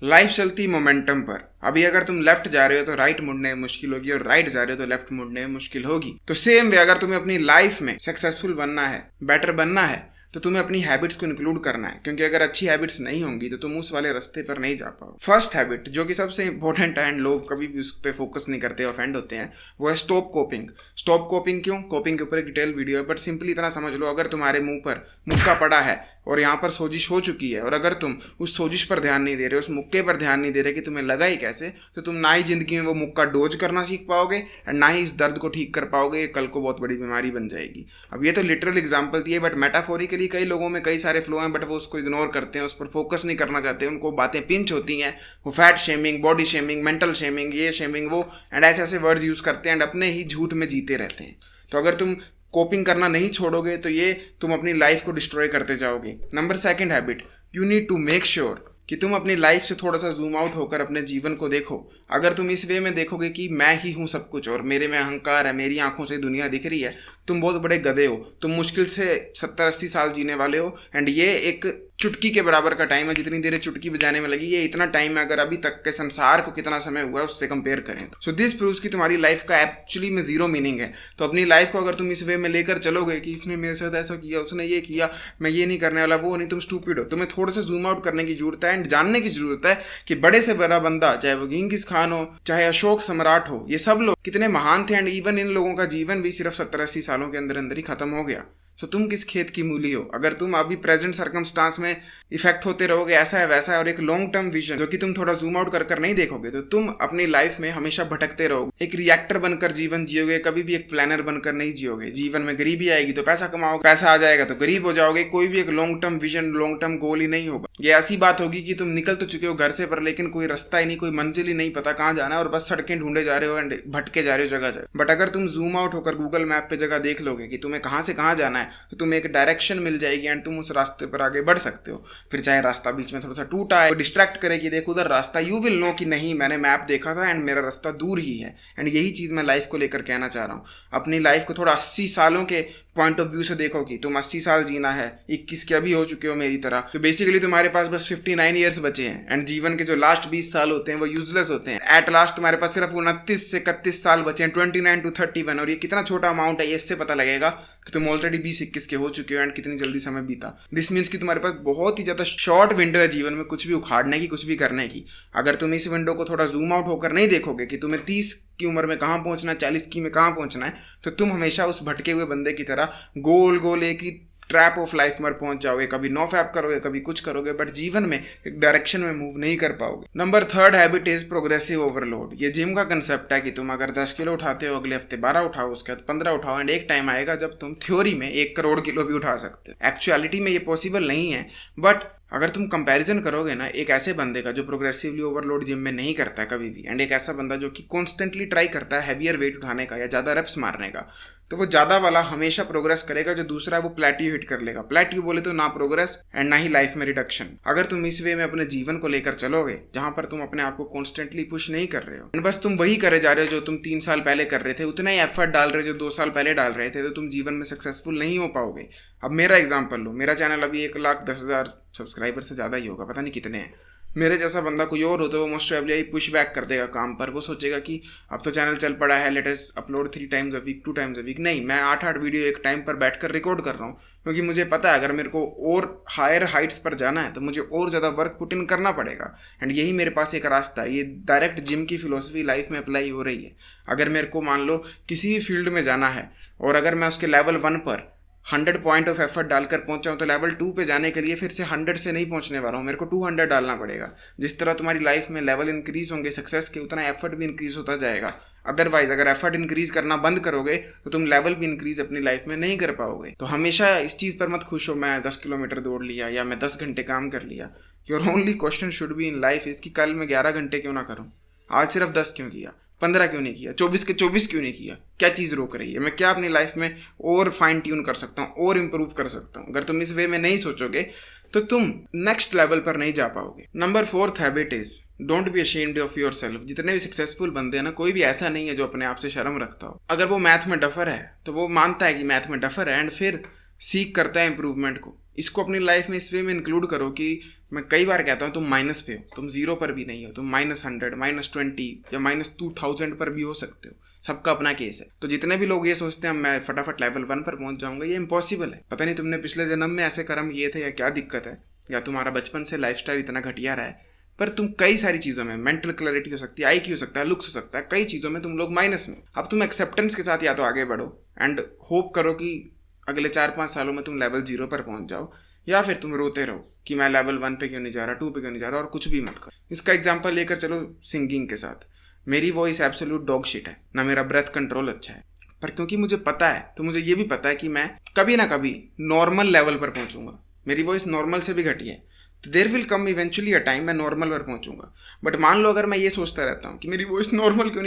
Life चलती momentum पर। अभी अगर तुम लेफ्ट जा रहे हो तो राइट मुड़ने में मुश्किल होगी, और राइट जा रहे हो तो लेफ्ट मुड़ने में मुश्किल होगी। तो सेम वे अगर तुम्हें अपनी लाइफ में सक्सेसफुल बनना है, बेटर बनना है, तो तुम्हें अपनी हैबिट्स को इंक्लूड करना है, क्योंकि अगर अच्छी हैबिट्स नहीं होंगी तो तुम उस वाले रास्ते पर नहीं जा पाओ। फर्स्ट हैबिट जो कि सबसे इंपॉर्टेंट है एंड लोग कभी भी उस पर फोकस नहीं करते, ऑफेंड होते हैं, वो है स्टॉप कोपिंग। स्टॉप कोपिंग क्यों? कोपिंग के ऊपर एक डिटेल वीडियो है, बट सिंपली इतना समझ लो, अगर तुम्हारे मुंह पर मुक्का पड़ा है और यहाँ पर सोजिश हो चुकी है, और अगर तुम उस सोजिश पर ध्यान नहीं दे रहे, उस मुक्के पर ध्यान नहीं दे रहे कि तुम्हें लगा ही कैसे, तो तुम ना ही जिंदगी में वो मुक्का डोज करना सीख पाओगे एंड ना ही इस दर्द को ठीक कर पाओगे। कल को बहुत बड़ी बीमारी बन जाएगी। अब ये तो लिटरल एग्जांपल थी, बट मेटाफोरिकली कई लोगों में कई सारे फ्लो हैं, बट वो उसको इग्नोर करते हैं, उस पर फोकस नहीं करना चाहते, उनको बातें पिंच होती हैं, वो fat shaming, body shaming, mental shaming, ये शेमिंग, वो एंड ऐसे ऐसे वर्ड्स यूज करते हैं एंड अपने ही झूठ में जीते रहते हैं। तो अगर तुम कोपिंग करना नहीं छोड़ोगे तो ये तुम अपनी लाइफ को डिस्ट्रॉय करते जाओगे। Number second habit, you need to make sure कि तुम अपनी लाइफ से थोड़ा सा जूम आउट होकर अपने जीवन को देखो। अगर तुम इस वे में देखोगे कि मैं ही हूँ सब कुछ और मेरे में अहंकार है, मेरी आंखों से दुनिया दिख रही है, तुम बहुत बड़े गधे हो। तुम मुश्किल से 70-80 साल जीने वाले हो एंड ये एक चुटकी के बराबर का टाइम है। जितनी देर चुटकी बजाने में लगी, ये इतना टाइम है अगर अभी तक के संसार को कितना समय हुआ है उससे कंपेयर करें। सो दिस प्रूव्स कि तुम्हारी लाइफ का एक्चुअली में जीरो मीनिंग है। तो अपनी लाइफ को अगर तुम इस वे में लेकर चलोगे कि इसने मेरे साथ ऐसा किया, उसने ये किया, मैं ये नहीं करने वाला, वो नहीं, तुम स्टूपिड हो। तुम्हें थोड़ा सा जूम आउट करने की जरूरत है एंड जानने की जरूरत है कि बड़े से बड़ा बंदा, चाहे वो किंग्स खान हो, चाहे अशोक सम्राट हो, ये सब लोग कितने महान थे एंड इवन इन लोगों का जीवन भी सिर्फ 70-80 सालों के अंदर अंदर ही खत्म हो गया। सो तुम किस खेत की मूली हो? अगर तुम अभी प्रेजेंट सर्कमस्टांस में इफेक्ट होते रहोगे, ऐसा है वैसा है, और एक लॉन्ग टर्म विजन जो कि तुम थोड़ा जूम आउट कर कर नहीं देखोगे, तो तुम अपनी लाइफ में हमेशा भटकते रहोगे। एक रिएक्टर बनकर जीवन जियोगे, कभी भी एक प्लानर बनकर नहीं जियोगे। जीवन में गरीबी आएगी तो पैसा कमाओगे, पैसा आ जाएगा तो गरीब हो जाओगे। कोई भी एक long term vision, long term goal ही नहीं होगा। ये ऐसी बात होगी कि तुम निकल तो चुके हो घर से, पर लेकिन कोई रास्ता ही नहीं, कोई मंजिल ही नहीं, पता कहाँ जाना है, और बस सड़कें ढूंढे जा रहे हो एंड भटके जा रहे हो जगह जगह। बट अगर तुम जूम आउट होकर गूगल मैप पे जगह देख लोगे कि तुम्हें कहाँ से कहाँ जाना है, तो तुम्हें एक डायरेक्शन मिल जाएगी एंड तुम उस रास्ते पर आगे बढ़ सकते हो। फिर चाहे रास्ता बीच में थोड़ा सा टूटा है, डिस्ट्रैक्ट करे कि देखो उधर रास्ता, यू विल नो कि नहीं, मैंने मैप देखा था एंड मेरा रास्ता दूर ही है। एंड यही चीज मैं लाइफ को लेकर कहना चाह रहा हूँ। अपनी लाइफ को थोड़ा 80 सालों के पॉइंट ऑफ व्यू से देखो कि तुम 80 साल जीना है, 21 के अभी हो चुके हो मेरी तरह, तो बेसिकली तुम्हारे पास बस 59 ईयर्स बचे हैं एंड जीवन के जो लास्ट 20 साल होते हैं वो यूजलेस होते हैं। एट लास्ट तुम्हारे पास सिर्फ 29 से 31 साल बचे हैं, 29 to 31। और ये कितना छोटा अमाउंट है, ये इससे पता लगेगा कि तुम ऑलरेडी 20-21 के हो चुके हो एंड कितनी जल्दी समय बीता। दिस मीन्स कि तुम्हारे पास बहुत ही ज्यादा शॉर्ट विंडो है जीवन में कुछ भी उखाड़ने की, कुछ भी करने की। अगर तुम इस विंडो को थोड़ा जूम आउट होकर नहीं देखोगे कि तुम्हें 30 की उम्र में कहाँ पहुंचना है, 40 की में कहाँ पहुंचना है, तो तुम हमेशा उस भटके हुए बंदे की तरह गोल गोल एक ही ट्रैप ऑफ लाइफ में पहुंच जाओगे। कभी नो फैप करोगे, कभी कुछ करोगे, बट जीवन में एक डायरेक्शन में मूव नहीं कर पाओगे। Number third habit is progressive overload. ये जिम का कंसेप्ट है कि तुम अगर 10 किलो उठाते हो, अगले हफ्ते 12 उठाओ, उसके बाद 15 उठाओ एंड एक टाइम आएगा जब तुम थ्योरी में 1 करोड़ किलो भी उठा सकते हो। एक्चुअलिटी में ये पॉसिबल नहीं है, बट अगर तुम कंपैरिजन करोगे ना एक ऐसे बंदे का जो प्रोग्रेसिवली ओवरलोड जिम में नहीं करता है कभी भी, एंड एक ऐसा बंदा जो कि कॉन्स्टेंटली ट्राई करता है हैवियर वेट उठाने का या ज़्यादा रेप्स मारने का, तो वो ज़्यादा वाला हमेशा प्रोग्रेस करेगा। जो दूसरा है वो प्लेट्यू हिट कर लेगा। प्लेट्यू बोले तो ना प्रोग्रेस एंड ना ही लाइफ में रिडक्शन। अगर तुम इस वे में अपने जीवन को लेकर चलोगे जहां पर तुम अपने आप को कॉन्स्टेंटली पुश नहीं कर रहे हो, बस तुम वही करे जा रहे हो जो तुम 3 साल पहले कर रहे थे, उतना ही एफर्ट डाल रहे हो जो 2 साल पहले डाल रहे थे, तो तुम जीवन में सक्सेसफुल नहीं हो पाओगे। अब मेरा एग्जाम्पल लो, मेरा चैनल अभी 1,10,000 सब्सक्राइबर से ज़्यादा ही होगा, पता नहीं कितने हैं। मेरे जैसा बंदा कोई और हो तो वो मोस्ट प्रोबेबली पुश बैक कर देगा काम पर। वो सोचेगा कि अब तो चैनल चल पड़ा है, let us upload 3 times a week, 2 times a week। नहीं, मैं 8-8 वीडियो एक टाइम पर बैठकर रिकॉर्ड कर रहा हूँ, क्योंकि मुझे पता है अगर मेरे को और हायर हाइट्स पर जाना है तो मुझे और ज़्यादा वर्क पुट इन करना पड़ेगा। एंड यही मेरे पास एक रास्ता है। ये डायरेक्ट जिम की फिलोसफी लाइफ में अप्लाई हो रही है। अगर मेरे को मान लो किसी भी फील्ड में जाना है और अगर मैं उसके लेवल 1 पर 100 पॉइंट ऑफ एफर्ट डालकर पहुंचा हूं, तो लेवल 2 पे जाने के लिए फिर से 100 से नहीं पहुंचने वाला हूं, मेरे को 200 डालना पड़ेगा। जिस तरह तुम्हारी लाइफ में लेवल इंक्रीज होंगे सक्सेस के, उतना एफर्ट भी इंक्रीज होता जाएगा। अदरवाइज अगर एफर्ट इंक्रीज करना बंद करोगे तो तुम लेवल भी इंक्रीज अपनी लाइफ में नहीं कर पाओगे। तो हमेशा इस चीज़ पर मत खुश हो मैं 10 किलोमीटर दौड़ लिया या मैं 10 घंटे काम कर लिया। Your only question should be in life इसकी कल मैं 11 घंटे क्यों ना करूँ, आज सिर्फ 10 क्यों किया, 15 क्यों नहीं किया, 24 के 24 क्यों नहीं किया, क्या चीज़ रोक रही है, मैं क्या अपनी लाइफ में और फाइन ट्यून कर सकता हूँ और इम्प्रूव कर सकता हूँ। अगर तुम इस वे में नहीं सोचोगे तो तुम नेक्स्ट लेवल पर नहीं जा पाओगे। Number 4th habit is don't be ashamed of your self. जितने भी सक्सेसफुल बंदे हैं ना, कोई भी ऐसा नहीं है जो अपने आप से शर्म रखता हो। अगर वो मैथ में डफर है तो वो मानता है कि मैथ में डफर है एंड फिर सीख करता है इंप्रूवमेंट को। इसको अपनी लाइफ में इस वे में इंक्लूड करो कि मैं कई बार कहता हूँ तुम माइनस पे हो, तुम जीरो पर भी नहीं हो, तुम -100, -20 या -2000 पर भी हो सकते हो। सबका अपना केस है। तो जितने भी लोग ये सोचते हैं मैं फटाफट लेवल 1 पर पहुंच जाऊंगा, ये इम्पॉसिबल है। पता नहीं तुमने पिछले जन्म में ऐसे कर्म किए थे या क्या दिक्कत है, या तुम्हारा बचपन से लाइफस्टाइल इतना घटिया रहा है, पर तुम कई सारी चीज़ों में, मेंटल क्लैरिटी हो सकती है, IQ हो सकता है, लुक्स हो सकता है, कई चीज़ों में तुम लोग माइनस में। अब तुम एक्सेप्टेंस के साथ या तो आगे बढ़ो एंड होप करो कि अगले 4-5 सालों में तुम लेवल 0 पर पहुंच जाओ, या फिर तुम रोते रहो कि मैं लेवल 1 पे क्यों नहीं जा रहा, 2 पे क्यों नहीं जा रहा, और कुछ भी मत करो। इसका एग्जाम्पल लेकर चलो सिंगिंग के साथ। मेरी वॉइस एब्सोल्यूट डॉग शिट है, ना मेरा ब्रेथ कंट्रोल अच्छा है, पर क्योंकि मुझे पता है तो मुझे ये भी पता है कि मैं कभी ना कभी नॉर्मल लेवल पर पहुंचूंगा। मेरी वॉइस नॉर्मल से भी घटी है, तो there will come eventually a time मैं नॉर्मल पर पहुंचूंगा। बट मान लो अगर मैं ये सोचता रहता हूँ कि मेरी वॉइस नॉर्मल क्यों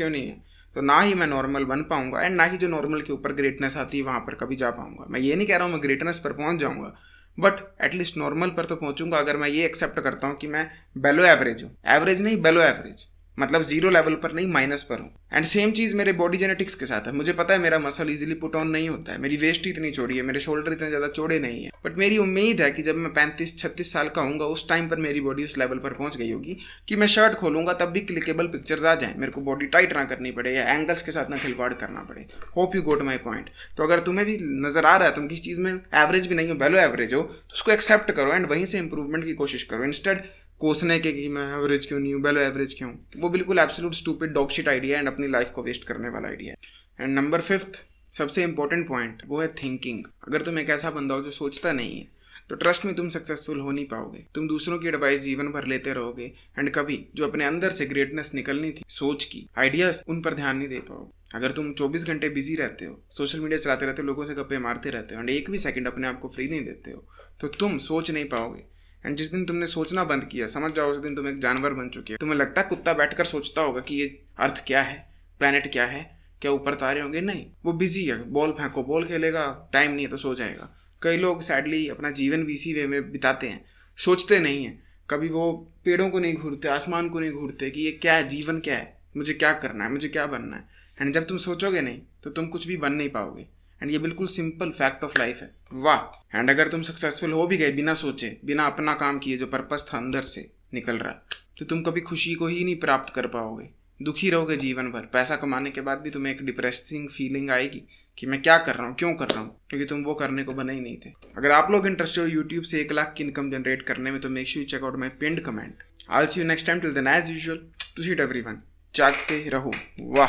नहीं है, तो ना ही मैं नॉर्मल बन पाऊंगा एंड ना ही जो नॉर्मल के ऊपर ग्रेटनेस आती है वहाँ पर कभी जा पाऊंगा। मैं ये नहीं कह रहा हूँ मैं ग्रेटनेस पर पहुँच जाऊंगा, बट एटलीस्ट नॉर्मल पर तो पहुंचूंगा अगर मैं ये एक्सेप्ट करता हूँ कि मैं बेलो एवरेज हूँ। एवरेज नहीं, बेलो एवरेज, मतलब 0 लेवल पर नहीं, माइनस पर हूँ। एंड सेम चीज़ मेरे बॉडी जेनेटिक्स के साथ है। मुझे पता है मेरा मसल इजीली पुट ऑन नहीं होता है, मेरी वेस्ट इतनी चौड़ी है, मेरे शोल्डर इतने ज़्यादा चौड़े नहीं है, बट मेरी उम्मीद है कि जब मैं 35-36 साल का हूँगा उस टाइम पर मेरी बॉडी उस लेवल पर पहुँच गई होगी कि मैं शर्ट खोलूंगा तब भी क्लिकेबल पिक्चर्स आ जाएं, मेरे को बॉडी टाइट ना करनी पड़े या एंगल्स के साथ ना खिलवाड़ करना पड़े। Hope you got my point. तो अगर तुम्हें भी नजर आ रहा है तुम किसी चीज़ में एवरेज भी नहीं हो, बेलो एवरेज हो, तो उसको एक्सेप्ट करो एंड वहीं से इंप्रूवमेंट की कोशिश करो, इंस्टेड कोसने के कि मैं एवरेज क्यों नहीं हूँ, बेलो एवरेज क्यों। वो बिल्कुल absolute stupid dog shit idea and अपनी लाइफ को वेस्ट करने वाला आइडिया है। एंड नंबर 5 सबसे इंपॉर्टेंट पॉइंट वो है थिंकिंग। अगर तुम एक ऐसा बंदा हो जो सोचता नहीं है तो ट्रस्ट में तुम सक्सेसफुल हो नहीं पाओगे। तुम दूसरों की एडवाइस जीवन भर लेते रहोगे एंड कभी जो अपने अंदर से ग्रेटनेस निकलनी थी, सोच की, आइडियाज, उन पर ध्यान नहीं दे पाओगे। अगर तुम 24 घंटे बिजी रहते हो, सोशल मीडिया चलाते रहते हो, लोगों से गप्पे मारते रहते हो एंड एक भी सेकंड अपने आप को फ्री नहीं देते हो, तो तुम सोच नहीं पाओगे। एंड जिस दिन तुमने सोचना बंद किया, समझ जाओ उस दिन तुम एक जानवर बन चुके हो। तुम्हें लगता है कुत्ता बैठकर सोचता होगा कि ये अर्थ क्या है, प्लेनेट क्या है, क्या ऊपर तारे होंगे? नहीं, वो बिजी है, बॉल फेंको, बॉल खेलेगा, टाइम नहीं है तो सो जाएगा। कई लोग सैडली अपना जीवन भी इसी वे में बिताते हैं, सोचते नहीं हैं। कभी वो पेड़ों को नहीं घूरते, आसमान को नहीं घूरते कि ये क्या है, जीवन क्या है, मुझे क्या करना है, मुझे क्या बनना है। एंड जब तुम सोचोगे नहीं तो तुम कुछ भी बन नहीं पाओगे। एंड ये बिल्कुल सिंपल फैक्ट ऑफ लाइफ है। वाह। एंड अगर तुम सक्सेसफुल हो भी गए बिना सोचे, बिना अपना काम किए, जो पर्पस था अंदर से निकल रहा, तो तुम कभी खुशी को ही नहीं प्राप्त कर पाओगे। दुखी रहोगे जीवन भर। पैसा कमाने के बाद भी तुम्हें एक डिप्रेसिंग फीलिंग आएगी कि मैं क्या कर रहा हूँ, क्यों कर रहा हूँ, क्योंकि तुम वो करने को बने ही नहीं थे। अगर आप लोग इंटरेस्टेड हो यूट्यूब से 1 लाख की इनकम जनरेट करने में, तो make sure you check out my pinned comment. I will see you next time. Till then as usual, to seat everyone, जागते रहो। वाह।